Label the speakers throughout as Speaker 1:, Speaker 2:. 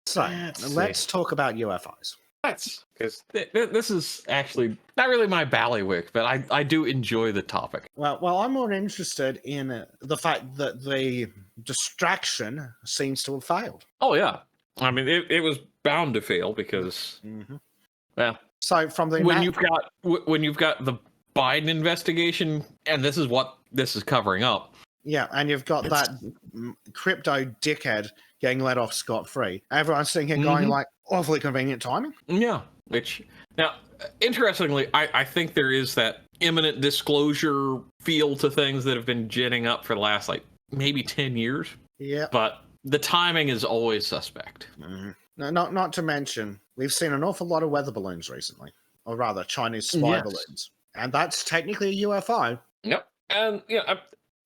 Speaker 1: So, let's talk about UFOs.
Speaker 2: Because this is actually not really my ballywick, but I do enjoy the topic.
Speaker 1: Well, I'm more interested in the fact that the distraction seems to have failed.
Speaker 2: Oh yeah, I mean it was bound to fail because, well,
Speaker 1: so from the
Speaker 2: when you've got the Biden investigation, and this is what this is covering up.
Speaker 1: Yeah, and you've got that crypto dickhead getting let off scot-free. Everyone's sitting here going like, awfully convenient timing.
Speaker 2: Yeah, which, now, interestingly, I think there is that imminent disclosure feel to things that have been ginning up for the last, like, maybe 10 years.
Speaker 1: Yeah.
Speaker 2: But the timing is always suspect.
Speaker 1: No, not to mention, we've seen an awful lot of weather balloons recently. Or rather, Chinese spy balloons. And that's technically a UFO.
Speaker 2: Yep. And,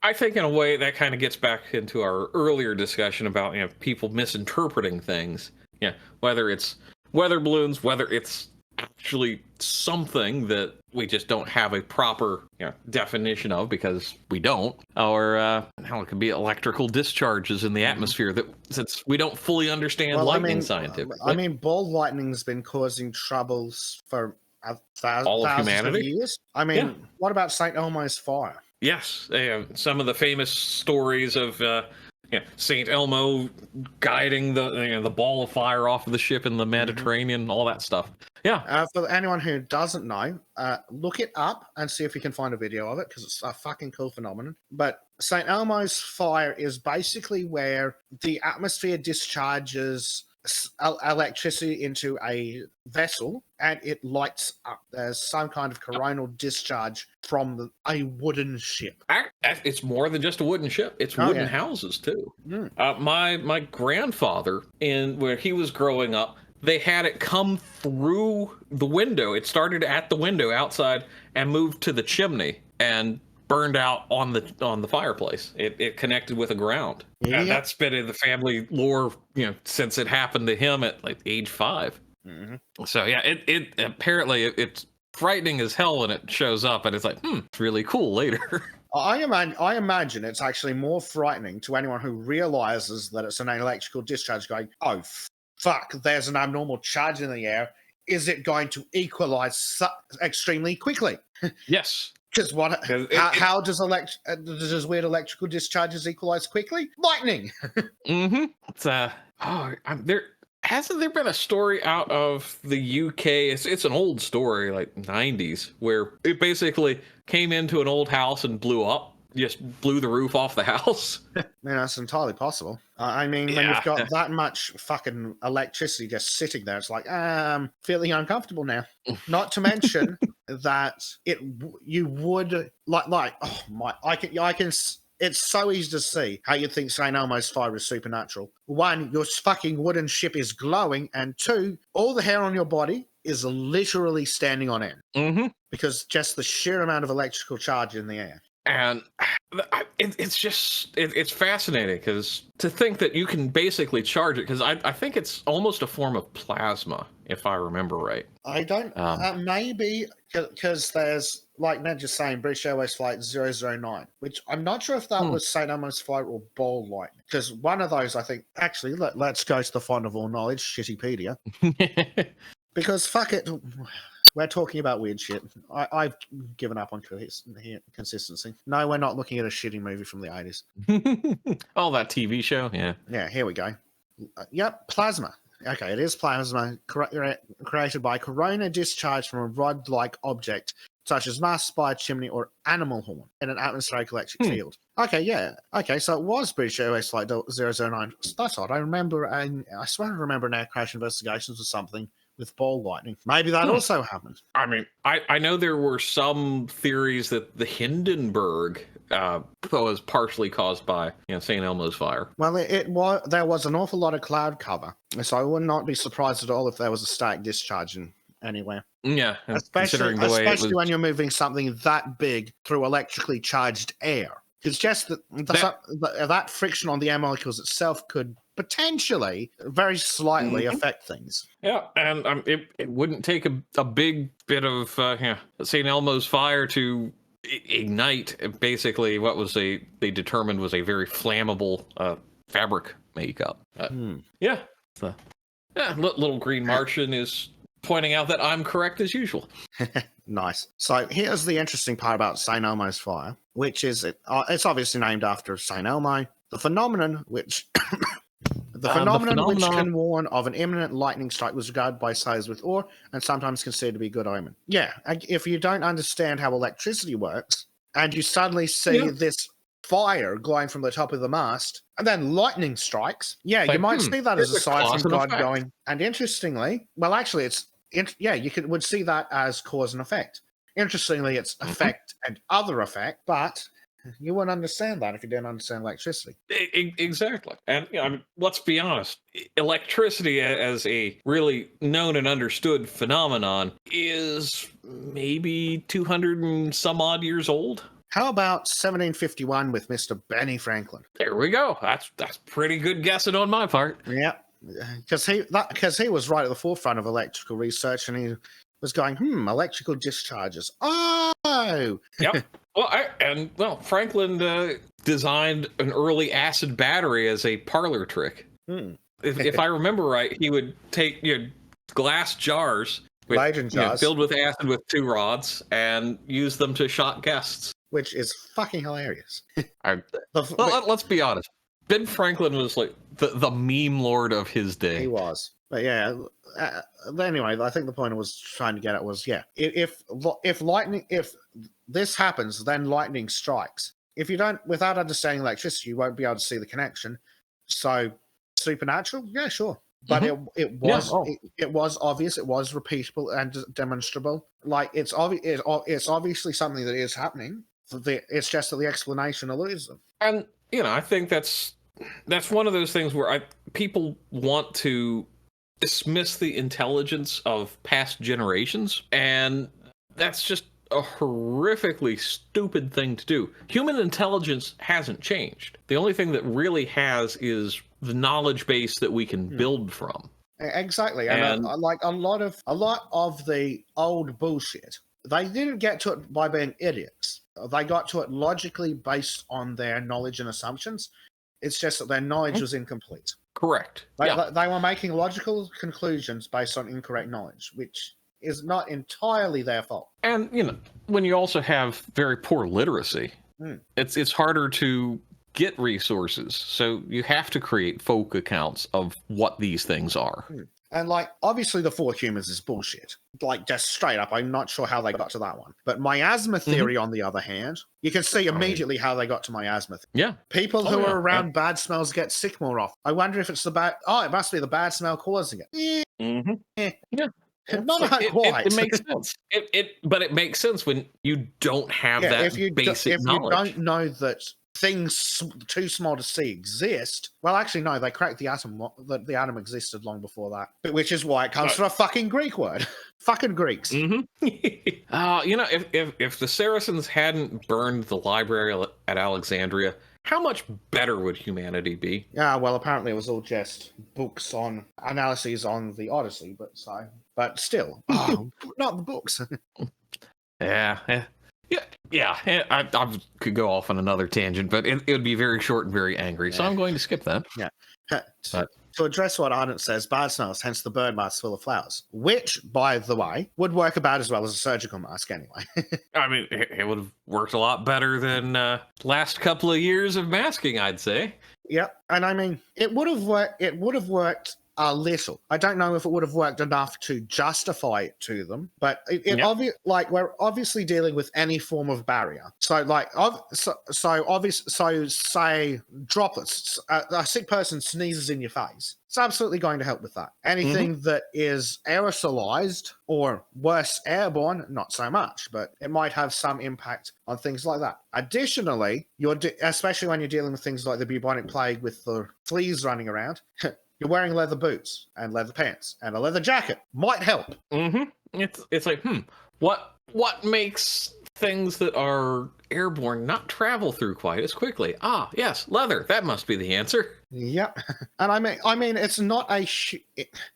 Speaker 2: I think in a way that kind of gets back into our earlier discussion about people misinterpreting things. Yeah, whether it's weather balloons, whether it's actually something that we just don't have a proper definition of because we don't, or how it could be electrical discharges in the atmosphere that, since we don't fully understand lightning scientifically.
Speaker 1: I mean, ball lightning's been causing troubles for
Speaker 2: all of
Speaker 1: thousands
Speaker 2: humanity.
Speaker 1: of years. I mean, what about St. Elmo's fire?
Speaker 2: Yes, some of the famous stories of St. Elmo guiding the ball of fire off of the ship in the Mediterranean, all that stuff. Yeah.
Speaker 1: For anyone who doesn't know, look it up and see if you can find a video of it, because it's a fucking cool phenomenon. But St. Elmo's fire is basically where the atmosphere discharges electricity into a vessel and it lights up. There's some kind of coronal discharge from a wooden ship.
Speaker 2: It's more than just a wooden ship. It's wooden houses too. My grandfather, where he was growing up, they had it come through the window. It started at the window outside and moved to the chimney and burned out on the fireplace. It connected with the ground. And that's been in the family lore, since it happened to him at like age 5. So yeah, it apparently it's frightening as hell when it shows up, and it's like, it's really cool later.
Speaker 1: I imagine it's actually more frightening to anyone who realizes that it's an electrical discharge going, oh fuck, there's an abnormal charge in the air. Is it going to equalize extremely quickly?
Speaker 2: Yes.
Speaker 1: Because how does weird electrical discharges equalize quickly? Lightning.
Speaker 2: It's hasn't there been a story out of the UK? It's an old story, like 90s, where it basically came into an old house and blew up. Just blew the roof off the house.
Speaker 1: Man, that's entirely possible. I mean, when you've got that much fucking electricity just sitting there, it's like, feeling uncomfortable now. Not to mention that you would like, oh my, I can. It's so easy to see how you think St. Elmo's fire is supernatural. 1, your fucking wooden ship is glowing, and 2, all the hair on your body is literally standing on end. Because just the sheer amount of electrical charge in the air.
Speaker 2: And it's fascinating, because to think that you can basically charge it, because I think it's almost a form of plasma, if I remember right.
Speaker 1: I don't, maybe, because there's, like Ned just saying, British Airways Flight 009, which I'm not sure if that was St. Elmo's fire or ball lightning, because one of those, I think, actually, let's go to the font of all knowledge, Shittypedia. Because fuck it, we're talking about weird shit. I've given up on consistency. No, we're not looking at a shitty movie from the 80s.
Speaker 2: Oh, that TV show? Yeah.
Speaker 1: Yeah, here we go. Yep, plasma. Okay, it is plasma created by corona discharge from a rod-like object, such as mass, spire, chimney, or animal horn, in an atmospheric electric field. Okay, yeah. Okay, so it was British Airways Flight 009. That's odd. I remember, and I swear I remember an air crash investigations or something with ball lightning. Maybe that also happened.
Speaker 2: I mean, I know there were some theories that the Hindenburg was partially caused by St. Elmo's fire.
Speaker 1: Well, there was an awful lot of cloud cover, so I would not be surprised at all if there was a static discharge anywhere.
Speaker 2: Yeah,
Speaker 1: especially when you're moving something that big through electrically charged air. It's just that friction on the air molecules itself could potentially very slightly affect things.
Speaker 2: Yeah, and it wouldn't take a big bit of St. Elmo's fire to ignite basically what they determined was a very flammable fabric makeup. Yeah. Little green Martian is pointing out that I'm correct as usual.
Speaker 1: Nice. So here's the interesting part about St. Elmo's fire, which is it's obviously named after St. Elmo. The phenomenon which which can warn of an imminent lightning strike was regarded by sailors with awe and sometimes considered to be a good omen. Yeah, if you don't understand how electricity works and you suddenly see this fire glowing from the top of the mast and then lightning strikes, you might see that as a sign from God going. And interestingly, well, actually, you would see that as cause and effect. Interestingly, it's effect and other effect, but you wouldn't understand that if you didn't understand electricity.
Speaker 2: Exactly. And I mean, let's be honest, electricity as a really known and understood phenomenon is maybe 200 and some odd years old.
Speaker 1: How about 1751 with Mr. Benny Franklin?
Speaker 2: There we go. That's pretty good guessing on my part.
Speaker 1: Yeah, because he was right at the forefront of electrical research, and he was going, electrical discharges. Oh,
Speaker 2: yep. Well, Franklin designed an early acid battery as a parlor trick. If I remember right, he would take glass jars filled with acid with 2 rods and use them to shock guests.
Speaker 1: Which is fucking hilarious.
Speaker 2: Let's be honest. Ben Franklin was like the meme lord of his day.
Speaker 1: He was. But yeah, anyway, I think the point I was trying to get at was, if this happens, then lightning strikes. If you don't, without understanding electricity, you won't be able to see the connection. So, supernatural, yeah, sure. But it was obvious, it was repeatable and demonstrable. Like it's obviously something that is happening. It's just that the explanation eludes them.
Speaker 2: And I think that's one of those things where people want to dismiss the intelligence of past generations, and that's just a horrifically stupid thing to do. Human intelligence hasn't changed. The only thing that really has is the knowledge base that we can build from.
Speaker 1: Exactly. And like a lot of the old bullshit, they didn't get to it by being idiots. They got to it logically based on their knowledge and assumptions. It's just that their knowledge was incomplete.
Speaker 2: Correct.
Speaker 1: They were making logical conclusions based on incorrect knowledge, which is not entirely their fault.
Speaker 2: And, when you also have very poor literacy, it's harder to get resources. So you have to create folk accounts of what these things are.
Speaker 1: And, like, obviously the 4 humans is bullshit. Like, just straight up, I'm not sure how they got to that one. But miasma theory, on the other hand, you can see immediately how they got to miasma theory.
Speaker 2: Yeah.
Speaker 1: People who are around bad smells get sick more often. I wonder if it's it must be the bad smell causing it.
Speaker 2: Yeah.
Speaker 1: Not quite.
Speaker 2: It makes sense. But it makes sense when you don't have that basic knowledge.
Speaker 1: If you don't know that things too small to see exist. Well, actually, no, they cracked the atom. The atom existed long before that, which is why it comes from a fucking Greek word. Fucking Greeks.
Speaker 2: If the Saracens hadn't burned the library at Alexandria, how much better would humanity be?
Speaker 1: Yeah, well, apparently it was all just books on analyses on the Odyssey, but still, not the books.
Speaker 2: Yeah. I could go off on another tangent, but it would be very short and very angry, so I'm going to skip that.
Speaker 1: Yeah. To address what Ardent says, bad smells, hence the bird mask full of flowers, which, by the way, would work about as well as a surgical mask anyway.
Speaker 2: I mean, it would have worked a lot better than last couple of years of masking, I'd say.
Speaker 1: Yep, and I mean, it would have worked a little. I don't know if it would have worked enough to justify it to them, but we're obviously dealing with any form of barrier. So say droplets. A sick person sneezes in your face. It's absolutely going to help with that. Anything that is aerosolized or worse, airborne, not so much, but it might have some impact on things like that. Additionally, especially when you're dealing with things like the bubonic plague with the fleas running around. You're wearing leather boots and leather pants and a leather jacket. Might help.
Speaker 2: It's like, what makes things that are airborne not travel through quite as quickly? Ah, yes, leather. That must be the answer.
Speaker 1: Yep. And I mean, it's not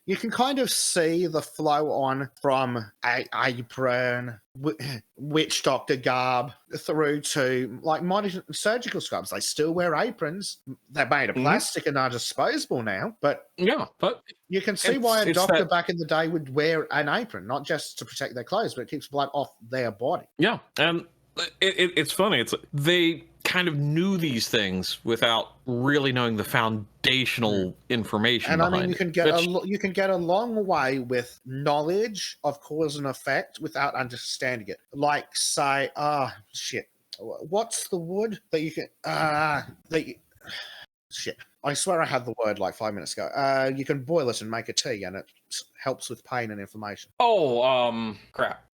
Speaker 1: you can kind of see the flow on from apron, witch doctor garb through to like modern surgical scrubs. They still wear aprons. They're made of plastic and are disposable now, but
Speaker 2: but
Speaker 1: you can see why a doctor back in the day would wear an apron, not just to protect their clothes, but it keeps blood off their body.
Speaker 2: Yeah, and it's funny. It's they kind of knew these things without really knowing the foundational information.
Speaker 1: And I mean,
Speaker 2: you
Speaker 1: can get a long way with knowledge of cause and effect without understanding it. Like, say, what's the wood that you can shit. I swear I had the word like 5 minutes ago. You can boil it and make a tea, and it helps with pain and inflammation.
Speaker 2: Oh, crap.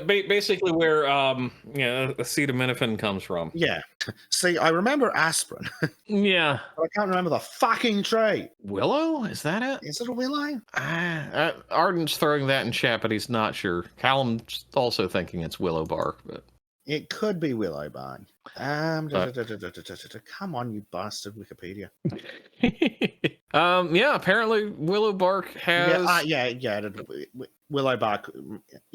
Speaker 2: Basically where, acetaminophen comes from.
Speaker 1: Yeah. See, I remember aspirin.
Speaker 2: Yeah.
Speaker 1: But I can't remember the fucking tree.
Speaker 2: Willow? Is that it?
Speaker 1: Is it a willow?
Speaker 2: Arden's throwing that in chat, but he's not sure. Callum's also thinking it's willow bark, but...
Speaker 1: It could be willow bark. Come on, you bastard Wikipedia.
Speaker 2: Apparently willow bark has...
Speaker 1: Willow bark,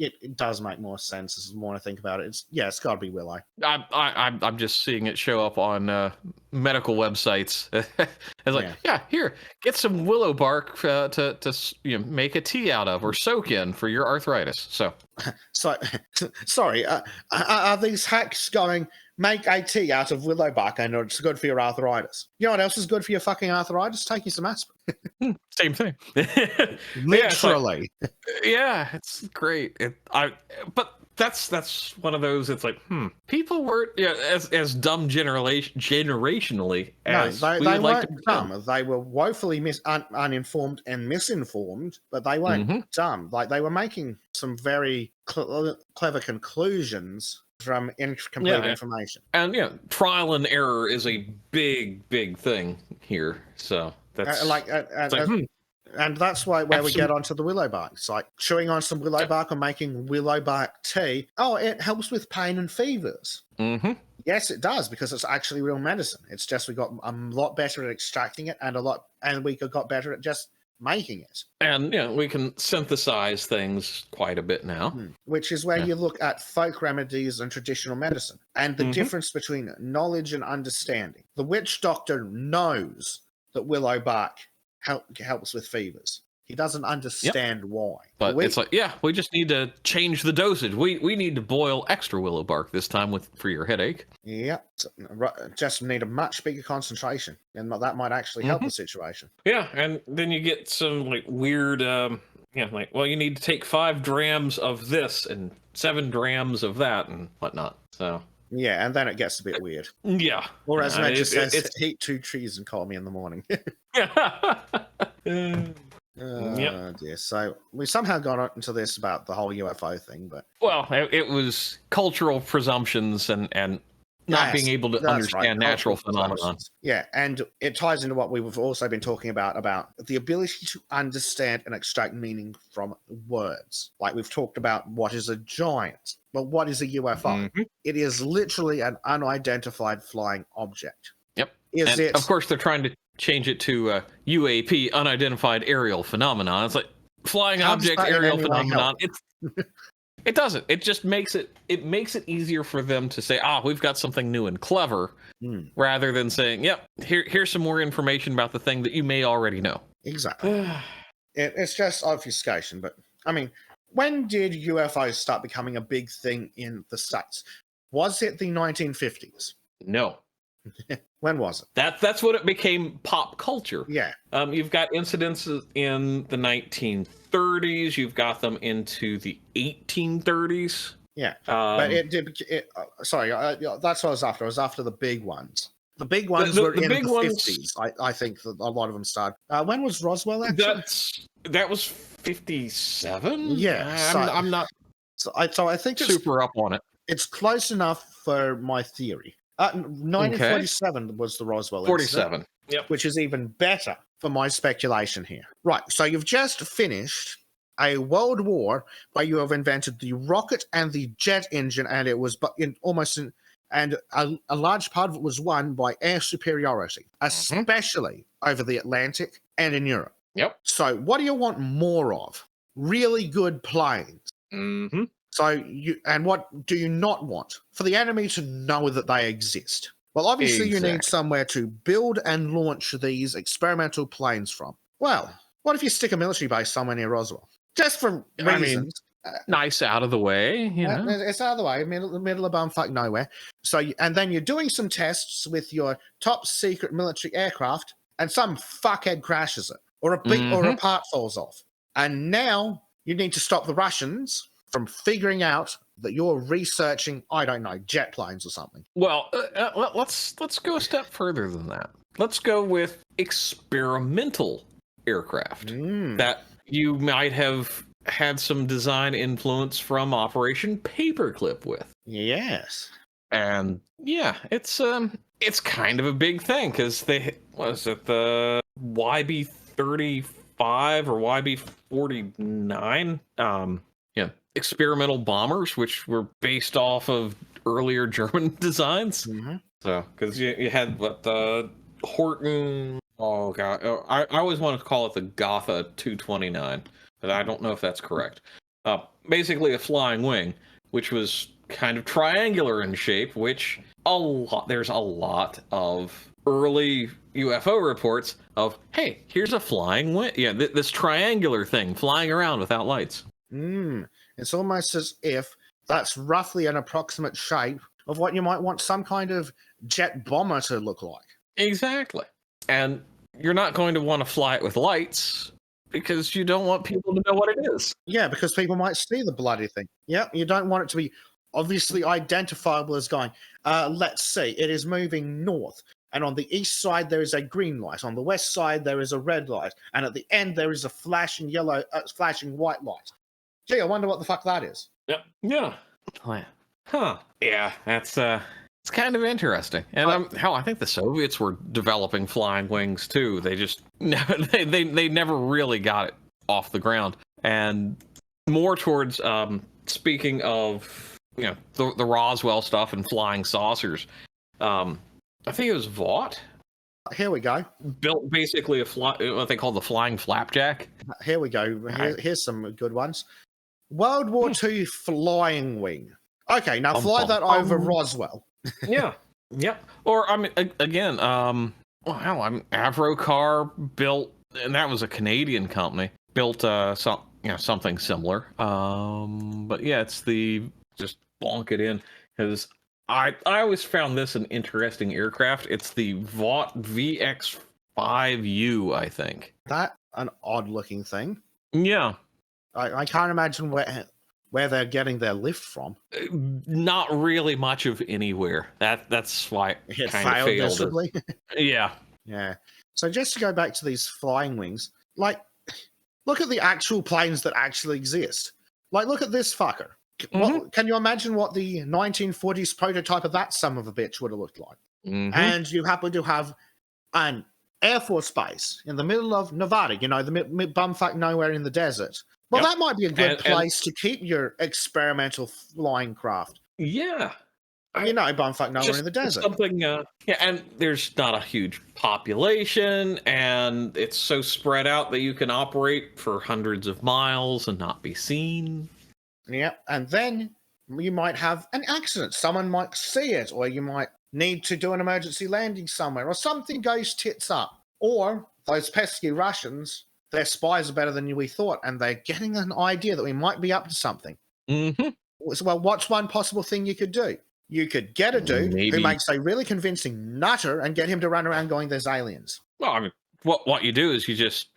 Speaker 1: it does make more sense as the more I think about it. It's got to be willow.
Speaker 2: I'm just seeing it show up on medical websites. It's like, here, get some willow bark to make a tea out of or soak in for your arthritis. So
Speaker 1: sorry, are these hacks going, make a tea out of willow bark and it's good for your arthritis? You know what else is good for your fucking arthritis? Take you some aspirin.
Speaker 2: Same thing.
Speaker 1: Literally.
Speaker 2: It's great. But that's one of those. It's like, people were as dumb generationally as
Speaker 1: they weren't dumb. They were woefully uninformed and misinformed, but they weren't dumb. Like, they were making some very clever conclusions from incomplete information.
Speaker 2: And trial and error is a big thing here. So that's
Speaker 1: and that's where we get onto the willow bark. It's like chewing on some willow bark or making willow bark tea. Oh, it helps with pain and fevers. Yes, it does, because it's actually real medicine. It's just we got a lot better at extracting it, and we got better at just making it.
Speaker 2: And we can synthesize things quite a bit now.
Speaker 1: Which is where you look at folk remedies and traditional medicine and the difference between knowledge and understanding. The witch doctor knows that willow bark helps with fevers. He doesn't understand why.
Speaker 2: But it's like, we just need to change the dosage. We need to boil extra willow bark this time for your headache.
Speaker 1: Yep. Just need a much bigger concentration, and that might actually help the situation.
Speaker 2: Yeah, and then you get some like weird, you need to take 5 grams of this and 7 grams of that and whatnot. So.
Speaker 1: Yeah, and then it gets a bit weird.
Speaker 2: Yeah.
Speaker 1: Or as Matt just says, eat 2 trees and call me in the morning. Dear. So we somehow got into this about the whole UFO thing, but...
Speaker 2: Well, it was cultural presumptions and not being able to understand natural phenomena.
Speaker 1: Yeah, and it ties into what we've also been talking about the ability to understand and extract meaning from words. Like we've talked about what is a giant. Well, what is a UFO? It is literally an unidentified flying object.
Speaker 2: Yep. Of course, they're trying to change it to UAP, unidentified aerial phenomenon. It's like flying object aerial phenomenon. It doesn't. It just makes it easier for them to say, we've got something new and clever, rather than saying, here's some more information about the thing that you may already know.
Speaker 1: Exactly. It's just obfuscation. But I mean, when did UFOs start becoming a big thing in the States? Was it the 1950s?
Speaker 2: No.
Speaker 1: When was it?
Speaker 2: That's what it became pop culture.
Speaker 1: Yeah.
Speaker 2: You've got incidences in the 1930s. You've got them into the 1830s.
Speaker 1: Yeah. But it did. Sorry, that's what I was after. I was after the big ones. The big ones were in the 50s. I think that a lot of them started. When was Roswell actually?
Speaker 2: That was 57?
Speaker 1: Yeah.
Speaker 2: I'm not
Speaker 1: so I think
Speaker 2: super up on it.
Speaker 1: It's close enough for my theory. 1947 was the Roswell incident.
Speaker 2: 47. Yep.
Speaker 1: Which is even better for my speculation here. Right. So you've just finished a world war where you have invented the rocket and the jet engine, and it was And a large part of it was won by air superiority, especially over the Atlantic and in Europe.
Speaker 2: Yep.
Speaker 1: So what do you want more of? Really good planes.
Speaker 2: Mm-hmm.
Speaker 1: And what do you not want? For the enemy to know that they exist. Well, obviously you need somewhere to build and launch these experimental planes from. Well, what if you stick a military base somewhere near Roswell? Just for reasons.
Speaker 2: Nice out of the way, you know.
Speaker 1: It's out of the way, middle of bumfuck nowhere. And then you're doing some tests with your top secret military aircraft, and some fuckhead crashes it, or a part falls off. And now you need to stop the Russians from figuring out that you're researching, I don't know, jet planes or something.
Speaker 2: Well, let's go a step further than that. Let's go with experimental aircraft that you might have had some design influence from Operation Paperclip with.
Speaker 1: Yes.
Speaker 2: And yeah, it's kind of a big thing because the YB-35 or YB-49 experimental bombers, which were based off of earlier German designs. So because you had the Horton, oh god, I always want to call it the Gotha 229, but I don't know if that's correct. Basically a flying wing, which was kind of triangular in shape, which there's a lot of early UFO reports of, hey, here's a flying wing. Yeah, this triangular thing flying around without lights.
Speaker 1: It's almost as if that's roughly an approximate shape of what you might want some kind of jet bomber to look like.
Speaker 2: Exactly. And you're not going to want to fly it with lights because you don't want people to know what it is.
Speaker 1: Yeah, because people might see the bloody thing. Yeah, you don't want it to be obviously identifiable as going, let's see, it is moving north. And on the east side, there is a green light. On the west side, there is a red light. And at the end, there is a flashing white light. Gee, I wonder what the fuck that is.
Speaker 2: Yep. Yeah. Huh. Yeah, that's it's kind of interesting. And I think the Soviets were developing flying wings too. They just they never really got it off the ground. And more towards speaking of the Roswell stuff and flying saucers. I think it was Vought.
Speaker 1: Here we go.
Speaker 2: Built basically what they call the flying flapjack.
Speaker 1: Here we go. Here's some good ones. World War II flying wing. Okay, now fly that over Roswell.
Speaker 2: Yeah. Or I mean, again, Avrocar built, and that was a Canadian company, built something similar. But yeah, it's just bonk it in, because I always found this an interesting aircraft. It's the Vought VX5U, I think.
Speaker 1: That an odd looking thing.
Speaker 2: Yeah.
Speaker 1: I can't imagine where they're getting their lift from.
Speaker 2: Not really much of anywhere. That's why it kind of failed. Miserably. Yeah.
Speaker 1: So just to go back to these flying wings, like, look at the actual planes that actually exist. Like, look at this fucker. Can you imagine what the 1940s prototype of that son of a bitch would have looked like? And you happen to have an Air Force base in the middle of Nevada, the bumfuck nowhere in the desert. Well, that might be a good place to keep your experimental flying craft.
Speaker 2: Yeah.
Speaker 1: Bumfuck nowhere in the desert.
Speaker 2: Something, and there's not a huge population, and it's so spread out that you can operate for hundreds of miles and not be seen.
Speaker 1: Yeah, and then you might have an accident. Someone might see it, or you might need to do an emergency landing somewhere, or something goes tits up. Or those pesky Russians, their spies are better than we thought, and they're getting an idea that we might be up to something. Well, what's one possible thing you could do? You could get a dude who makes a really convincing nutter and get him to run around going, there's aliens.
Speaker 2: Well, I mean, what you do is you just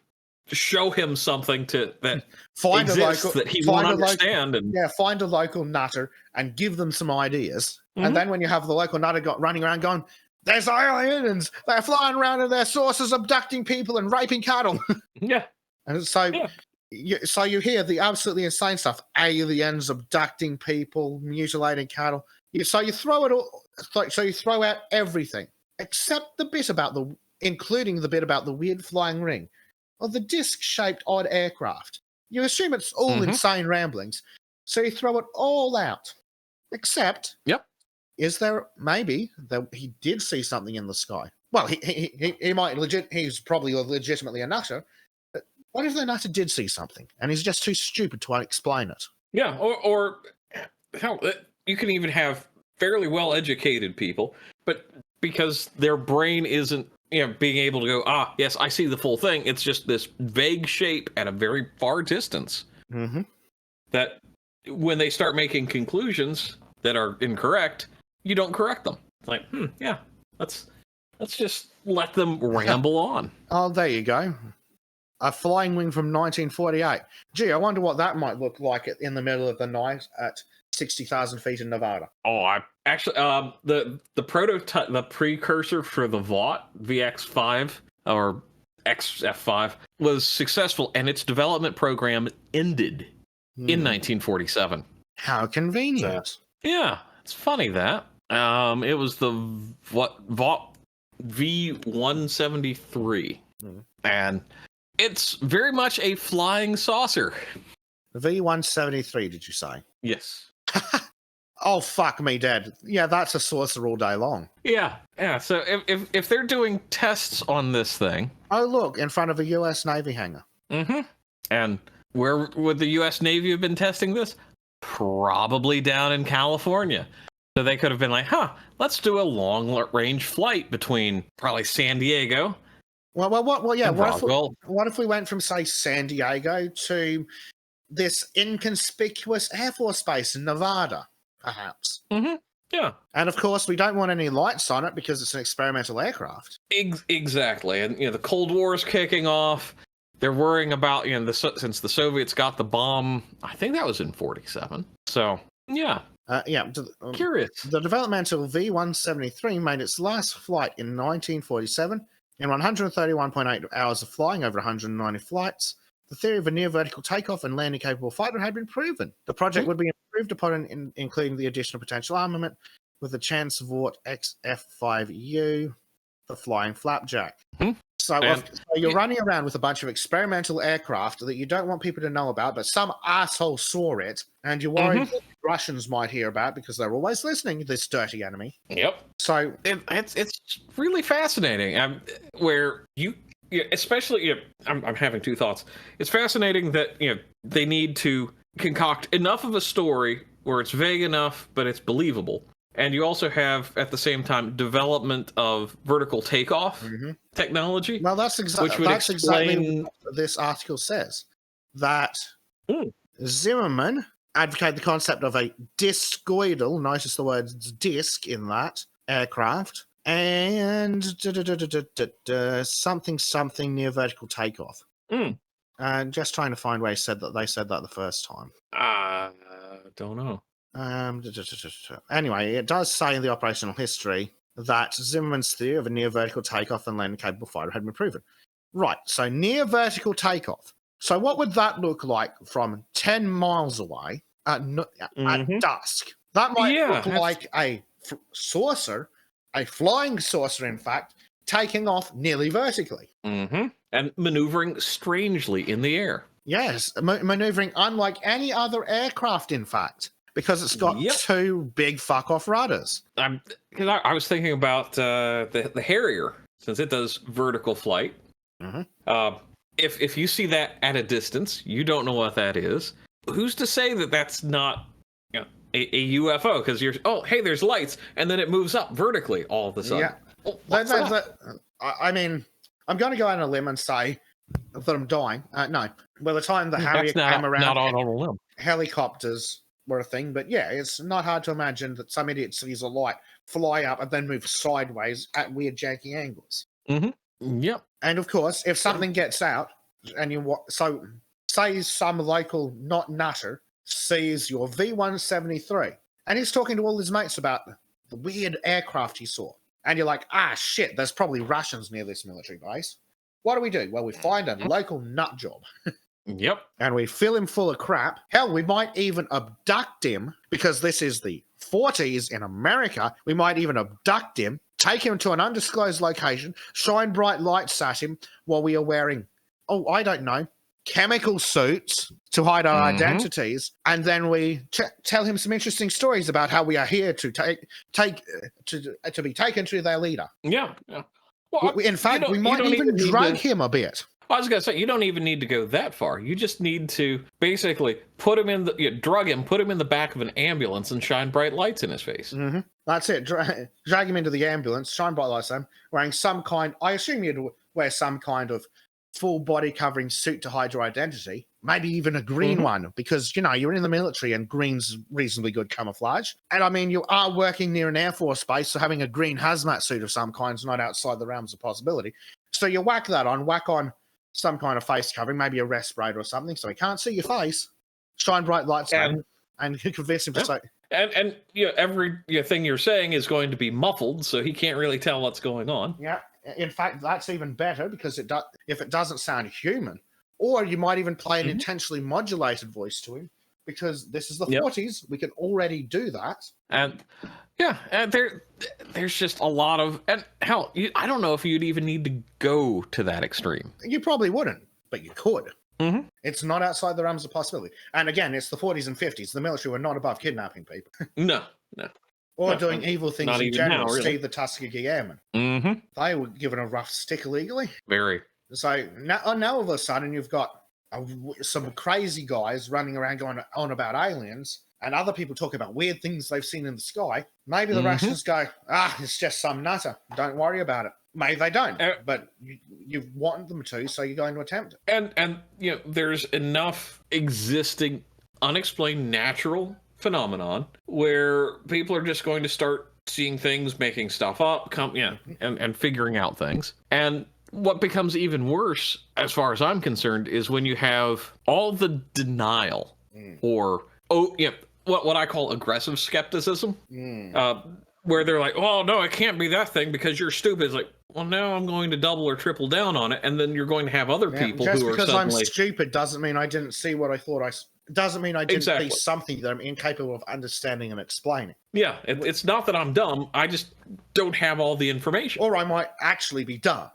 Speaker 2: show him something that exists that he won't understand.
Speaker 1: Find a local nutter and give them some ideas. And then when you have the local nutter running around going, there's aliens, they're flying around in their saucers, abducting people and raping cattle.
Speaker 2: Yeah.
Speaker 1: And so you hear the absolutely insane stuff. Aliens abducting people, mutilating cattle. So you throw it all. So you throw out everything except the bit including the bit about the weird flying ring or the disc-shaped odd aircraft. You assume it's all insane ramblings, so you throw it all out. Except is there maybe that he did see something in the sky? Well, he might he's probably legitimately a nutter, but what if the nutter did see something and he's just too stupid to explain it?
Speaker 2: Yeah, or hell, you can even have fairly well-educated people, but because their brain isn't, being able to go, yes, I see the full thing. It's just this vague shape at a very far distance.
Speaker 1: Mm-hmm.
Speaker 2: That when they start making conclusions that are incorrect, you don't correct them. It's like, yeah, let's just let them ramble on.
Speaker 1: Oh, there you go. A flying wing from 1948. Gee, I wonder what that might look like in the middle of the night at 60,000 feet in Nevada.
Speaker 2: Oh, I actually, the prototype, the precursor for the VX5 or XF5 was successful, and its development program ended in 1947.
Speaker 1: How convenient.
Speaker 2: So, yeah, it's funny that. It was the V173, and it's very much a flying saucer.
Speaker 1: V173, did you say?
Speaker 2: Yes.
Speaker 1: Oh, fuck me dead. Yeah, that's a saucer all day long.
Speaker 2: Yeah. So if they're doing tests on this thing...
Speaker 1: Oh, look, in front of a U.S. Navy hangar.
Speaker 2: Mm-hmm. And where would the U.S. Navy have been testing this? Probably down in California. So they could have been like, let's do a long-range flight between probably San Diego...
Speaker 1: What if we went from, say, San Diego to this inconspicuous Air Force base in Nevada, perhaps?
Speaker 2: Mm-hmm. Yeah.
Speaker 1: And, of course, we don't want any lights on it because it's an experimental aircraft.
Speaker 2: Exactly. And, the Cold War is kicking off. They're worrying about, since the Soviets got the bomb, I think that was in 47. So, yeah. Curious.
Speaker 1: The developmental V-173 made its last flight in 1947. In 131.8 hours of flying over 190 flights, the theory of a near-vertical takeoff and landing-capable fighter had been proven. The project would be improved upon, including the additional potential armament, with the Chancellor XF5U, the Flying Flapjack. So you're running around with a bunch of experimental aircraft that you don't want people to know about, but some asshole saw it, and you're worried that Russians might hear about because they're always listening, this dirty enemy.
Speaker 2: Yep.
Speaker 1: So
Speaker 2: it's really fascinating. Where especially, I'm having two thoughts. It's fascinating that they need to concoct enough of a story where it's vague enough, but it's believable. And you also have, at the same time, development of vertical takeoff technology.
Speaker 1: Well, that's exactly what this article says. That Zimmerman advocated the concept of a discoidal, notice the word disc in that, aircraft, and something near vertical takeoff. Just trying to find where they said that the first time.
Speaker 2: Don't know.
Speaker 1: Anyway, it does say in the operational history that Zimmerman's theory of a near vertical takeoff and landing capable fighter had been proven. Right, so near vertical takeoff. So what would that look like from 10 miles away at dusk? That might look like a saucer, a flying saucer, in fact, taking off nearly vertically.
Speaker 2: And maneuvering strangely in the air.
Speaker 1: Yes, maneuvering unlike any other aircraft, in fact. Because it's got two big fuck-off rudders.
Speaker 2: I was thinking about the Harrier, since it does vertical flight. If you see that at a distance, you don't know what that is. Who's to say that that's not a UFO? Because hey, there's lights, and then it moves up vertically all of a sudden.
Speaker 1: Yeah. I mean, I'm going to go out on a limb and say that I'm dying. No. By the time the Harrier came around,
Speaker 2: not on a limb.
Speaker 1: Helicopters were a thing, but yeah, it's not hard to imagine that some idiot sees a light fly up and then move sideways at weird janky angles.
Speaker 2: Yep.
Speaker 1: And of course, if something gets out, and say some local not nutter sees your V-173, and he's talking to all his mates about the weird aircraft he saw, and you're like, shit, there's probably Russians near this military base. What do? Well, we find a local nut job.
Speaker 2: Yep.
Speaker 1: And we fill him full of crap. Hell, we might even abduct him, because this is the 40s in America. We might even abduct him, take him to an undisclosed location, shine bright lights at him while we are wearing, I don't know, chemical suits to hide our identities, and then we tell him some interesting stories about how we are here to to be taken to their leader.
Speaker 2: Yeah. Well,
Speaker 1: in fact, we might even drug him a bit.
Speaker 2: I was going to say, you don't even need to go that far. You just need to basically put him in drug him, put him in the back of an ambulance, and shine bright lights in his face.
Speaker 1: Mm-hmm. That's it. Drag him into the ambulance, shine bright lights on him, wearing some kind. I assume you'd wear some kind of full body covering suit to hide your identity. Maybe even a green one, because you're in the military and green's reasonably good camouflage. And I mean, you are working near an Air Force base, so having a green hazmat suit of some kind is not outside the realms of possibility. So you whack on some kind of face covering, maybe a respirator or something, so he can't see your face. Shine bright lights on, and convince him to say.
Speaker 2: And every thing you're saying is going to be muffled, so he can't really tell what's going on.
Speaker 1: Yeah, in fact, that's even better, because if it doesn't sound human, or you might even play an intentionally modulated voice to him, because this is the 40s. We can already do that.
Speaker 2: And there's just a lot of, and hell, I don't know if you'd even need to go to that extreme.
Speaker 1: You probably wouldn't, but you could. It's not outside the realms of possibility. And again, it's the 40s and 50s. The military were not above kidnapping people.
Speaker 2: No.
Speaker 1: Or doing evil things in general.
Speaker 2: Now, really.
Speaker 1: Steve the Tuskegee Airmen. They were given a rough stick illegally.
Speaker 2: Very.
Speaker 1: So now all of a sudden you've got some crazy guys running around going on about aliens, and other people talk about weird things they've seen in the sky. Maybe the Russians go, it's just some nutter. Don't worry about it. Maybe they don't, but you want them to, so you're going to attempt it.
Speaker 2: And there's enough existing unexplained natural phenomenon where people are just going to start seeing things, making stuff up, and figuring out things. And what becomes even worse, as far as I'm concerned, is when you have all the denial or what I call aggressive skepticism, where they're like, "Oh no, it can't be that thing because you're stupid." It's like, well, now I'm going to double or triple down on it, and then you're going to have other people who are suddenly. Just because I'm
Speaker 1: stupid doesn't mean I didn't see what I thought doesn't mean I didn't see something that I'm incapable of understanding and explaining.
Speaker 2: Yeah, it's not that I'm dumb. I just don't have all the information.
Speaker 1: Or I might actually be dumb.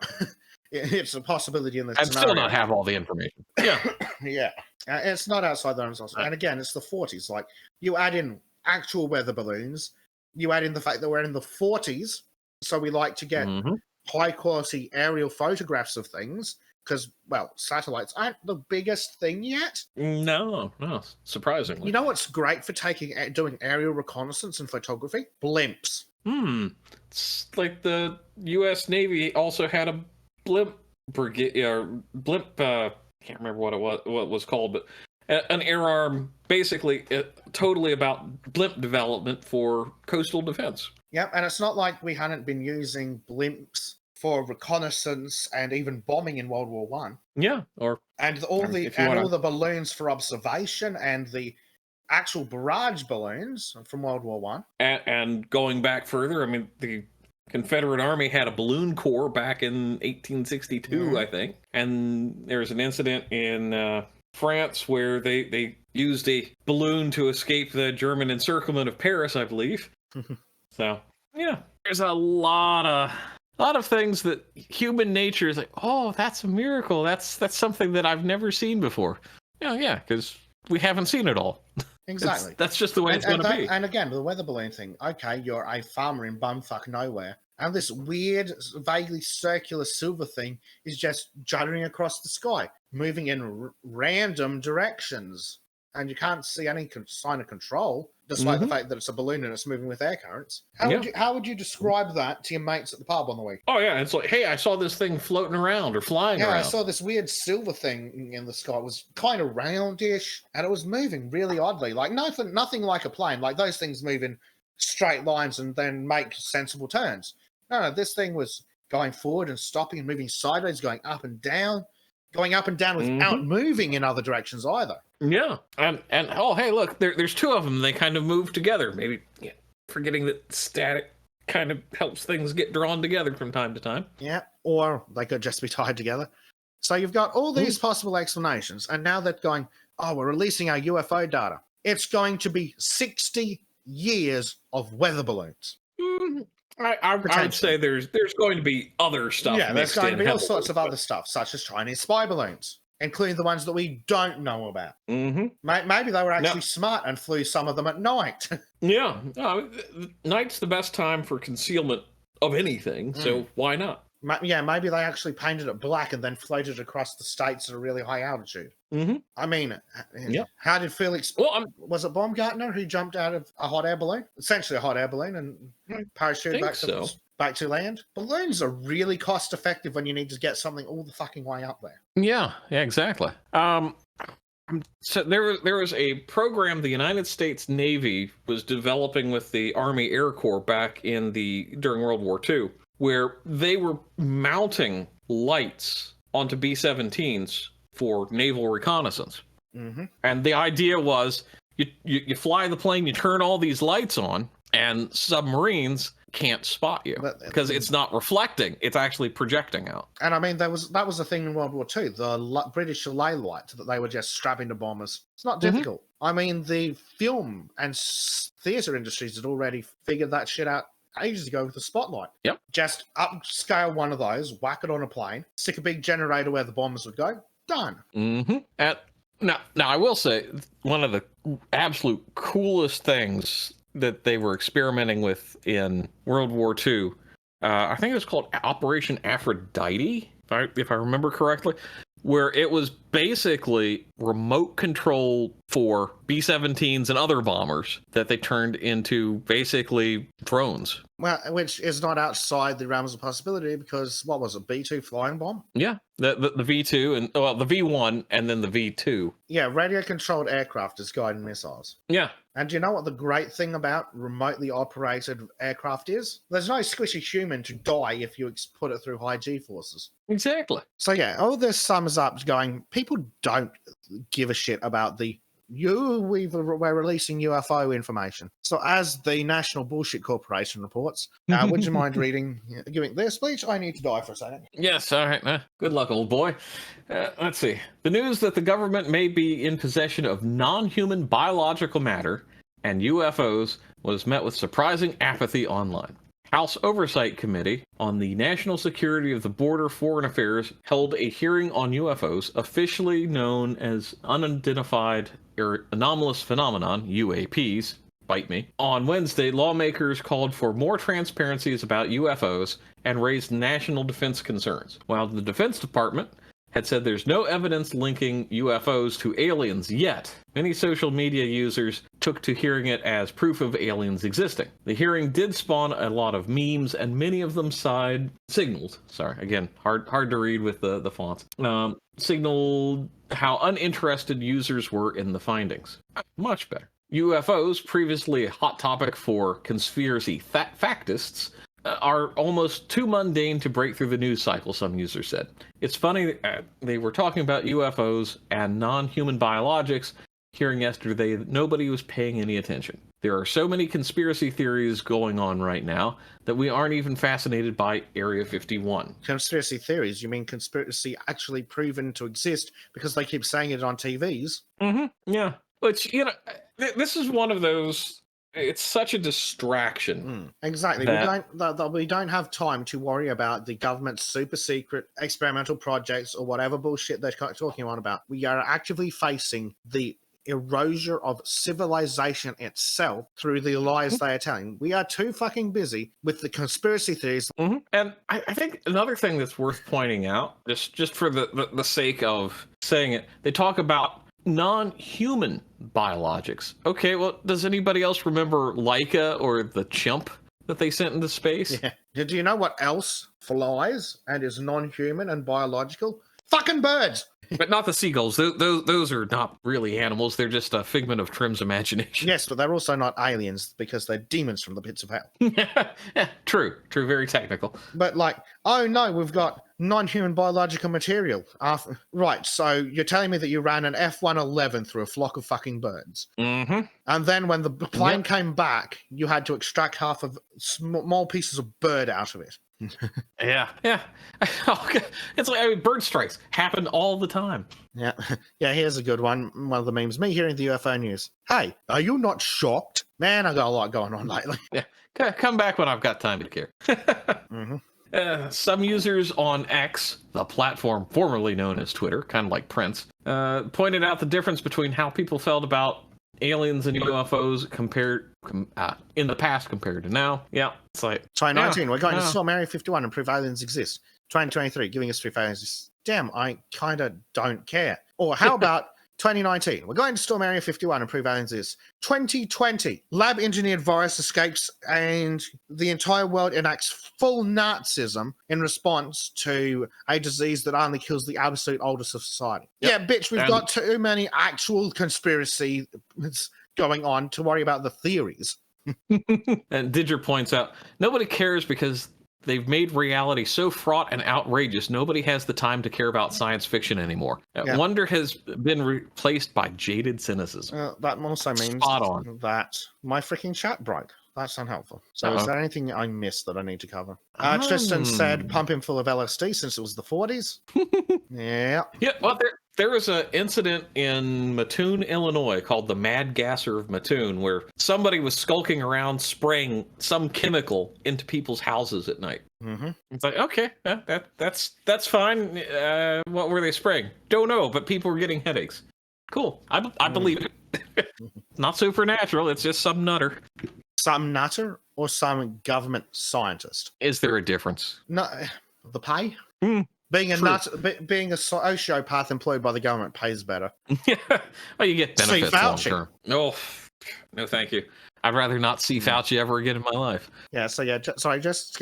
Speaker 1: It's a possibility in this
Speaker 2: scenario.
Speaker 1: And
Speaker 2: still not have all the information. Yeah.
Speaker 1: Yeah. It's not outside the realms. And again, it's the 40s. Like, you add in actual weather balloons, you add in the fact that we're in the 40s, so we like to get high-quality aerial photographs of things, because, well, satellites aren't the biggest thing yet.
Speaker 2: No, surprisingly.
Speaker 1: You know what's great for doing aerial reconnaissance and photography? Blimps.
Speaker 2: It's like the U.S. Navy also had a blimp brigade, can't remember what it was called, but an air arm, basically totally about blimp development for coastal defense.
Speaker 1: Yep, and it's not like we hadn't been using blimps for reconnaissance and even bombing in World War One.
Speaker 2: Yeah,
Speaker 1: all the balloons for observation and the actual barrage balloons from World War One.
Speaker 2: And going back further, I mean, the Confederate Army had a balloon corps back in 1862, I think, and there was an incident in France where they used a balloon to escape the German encirclement of Paris, I believe. So yeah, there's a lot of things that human nature is like, oh, that's a miracle. That's something that I've never seen before. Yeah, because we haven't seen it all.
Speaker 1: Exactly.
Speaker 2: That's just the way it's going to be.
Speaker 1: And again, the weather balloon thing. Okay, you're a farmer in bumfuck nowhere, and this weird, vaguely circular silver thing is just juddering across the sky, moving in random directions, and you can't see any sign of control, despite the fact that it's a balloon and it's moving with air currents. How would you describe that to your mates at the pub on the week?
Speaker 2: Oh yeah, it's like, hey, I saw this thing floating around or flying around.
Speaker 1: Yeah, I saw this weird silver thing in the sky. It was kind of roundish, and it was moving really oddly. Like nothing like a plane. Like those things move in straight lines and then make sensible turns. No, this thing was going forward and stopping and moving sideways, going up and down without moving in other directions either.
Speaker 2: Yeah, and oh, hey, look, there's two of them. They kind of move together. Maybe forgetting that static kind of helps things get drawn together from time to time.
Speaker 1: Yeah, or they could just be tied together. So you've got all these possible explanations, and now they're going, oh, we're releasing our UFO data. It's going to be 60 years of weather balloons.
Speaker 2: I'd say there's going to be other stuff.
Speaker 1: Yeah, there's going to be all sorts of other stuff, such as Chinese spy balloons. including the ones that we don't know about.
Speaker 2: Mm-hmm.
Speaker 1: Maybe they were actually smart and flew some of them at night.
Speaker 2: Yeah. Night's the best time for concealment of anything, so why not?
Speaker 1: Yeah, maybe they actually painted it black and then floated across the states at a really high altitude.
Speaker 2: Mm-hmm.
Speaker 1: I mean, how did Felix...
Speaker 2: Well,
Speaker 1: was it Baumgartner who jumped out of a hot air balloon? Essentially a hot air balloon and parachuted back to land? Balloons are really cost-effective when you need to get something all the fucking way up there.
Speaker 2: Yeah, exactly. So there was a program the United States Navy was developing with the Army Air Corps back during World War II, where they were mounting lights onto B-17s for naval reconnaissance. Mm-hmm. And the idea was you fly the plane, you turn all these lights on, and submarines can't spot you because it's not reflecting, it's actually projecting out. And
Speaker 1: I mean, that was a thing in World War II, the British ley light that they were just strapping to bombers. It's not difficult. Mm-hmm. I mean, the film and theater industries had already figured that shit out ages ago with the spotlight.
Speaker 2: Yep.
Speaker 1: Just upscale one of those, whack it on a plane, stick a big generator where the bombers would go, done.
Speaker 2: Mm-hmm. Now I will say, one of the absolute coolest things that they were experimenting with in World War II, I think it was called Operation Aphrodite, if I remember correctly, where it was basically remote control for B-17s and other bombers that they turned into basically drones.
Speaker 1: Well, which is not outside the realms of possibility because, what was it, B-2 flying bomb?
Speaker 2: Yeah, the V-2, and the V-1 and then the V-2.
Speaker 1: Yeah, radio-controlled aircraft as guided missiles.
Speaker 2: Yeah.
Speaker 1: And do you know what the great thing about remotely operated aircraft is? There's no squishy human to die if you put it through high G-forces.
Speaker 2: Exactly.
Speaker 1: So yeah, all this sums up going, people don't give a shit about we're releasing UFO information. So as the National Bullshit Corporation reports, would you mind giving their speech? I need to die for a second.
Speaker 2: Yes, all right. Good luck, old boy. Let's see. The news that the government may be in possession of non-human biological matter and UFOs was met with surprising apathy online. House Oversight Committee on the National Security of the Border Foreign Affairs held a hearing on UFOs, officially known as Unidentified Anomalous Phenomenon, UAPs, bite me. On Wednesday, lawmakers called for more transparencies about UFOs and raised national defense concerns, while the Defense Department had said there's no evidence linking UFOs to aliens yet. Many social media users took to hearing it as proof of aliens existing. The hearing did spawn a lot of memes, and many of them signaled hard to read with the fonts, signaled how uninterested users were in the findings. Much better. UFOs, previously a hot topic for conspiracy factists, are almost too mundane to break through the news cycle, some users said. It's funny, they were talking about UFOs and non-human biologics. Hearing yesterday that nobody was paying any attention. There are so many conspiracy theories going on right now that we aren't even fascinated by Area 51.
Speaker 1: Conspiracy theories? You mean conspiracy actually proven to exist because they keep saying it on TVs?
Speaker 2: Mm-hmm. Yeah. Which, this is one of those... It's such a distraction.
Speaker 1: Exactly. We don't have time to worry about the government's super secret experimental projects or whatever bullshit they're talking on about. We are actively facing the erosion of civilization itself through the lies they are telling. We are too fucking busy with the conspiracy theories.
Speaker 2: Mm-hmm. And I think another thing that's worth pointing out, just for the sake of saying it, they talk about non-human biologics. Okay, well, does anybody else remember Laika or the chimp that they sent into space?
Speaker 1: Yeah. Do you know what else flies and is non-human and biological? Fucking birds!
Speaker 2: But not the seagulls. Those are not really animals. They're just a figment of Trim's imagination.
Speaker 1: Yes, but they're also not aliens because they're demons from the pits of hell.
Speaker 2: Yeah, true. Very technical.
Speaker 1: But oh no, we've got non-human biological material. Right, so you're telling me that you ran an F-111 through a flock of fucking birds.
Speaker 2: Mm-hmm.
Speaker 1: And then when the plane came back, you had to extract half of small pieces of bird out of it.
Speaker 2: Yeah. It's bird strikes happen all the time.
Speaker 1: Yeah. Here's a good one. One of the memes. Me hearing the UFO news. Hey, are you not shocked? Man, I got a lot going on lately.
Speaker 2: Yeah. Come back when I've got time to care.
Speaker 1: Mm-hmm.
Speaker 2: Some users on X, the platform formerly known as Twitter, kind of like Prince, pointed out the difference between how people felt about aliens and UFOs in the past compared to now. Yeah, it's like
Speaker 1: 2019, we're going to Storm Area 51 and prove aliens exist. 2023, giving us proof aliens exist. Damn, I kind of don't care. Or how about 2019, we're going to Storm Area 51 and prove aliens exist. 2020, lab-engineered virus escapes and the entire world enacts full Nazism in response to a disease that only kills the absolute oldest of society. Yep. Yeah, bitch, we've got too many actual conspiracies going on to worry about the theories.
Speaker 2: And Didger points out, nobody cares because they've made reality so fraught and outrageous, nobody has the time to care about science fiction anymore. Yeah. Wonder has been replaced by jaded cynicism.
Speaker 1: That also means that my freaking chat broke. That's unhelpful. So is there anything I missed that I need to cover? Tristan said pump him full of LSD since it was the 40s. Yeah.
Speaker 2: Yeah, well, there was an incident in Mattoon, Illinois called the Mad Gasser of Mattoon, where somebody was skulking around spraying some chemical into people's houses at night.
Speaker 1: Mm-hmm.
Speaker 2: It's like, okay, that's fine. What were they spraying? Don't know, but people were getting headaches. Cool. I believe it. Not supernatural. It's just some nutter.
Speaker 1: Some nutter or some government scientist?
Speaker 2: Is there a difference?
Speaker 1: No, the pay? Being a sociopath employed by the government pays better.
Speaker 2: Yeah, well, you get benefits long term. No, thank you. I'd rather not see Fauci ever again in my life.
Speaker 1: Yeah, so yeah, sorry, just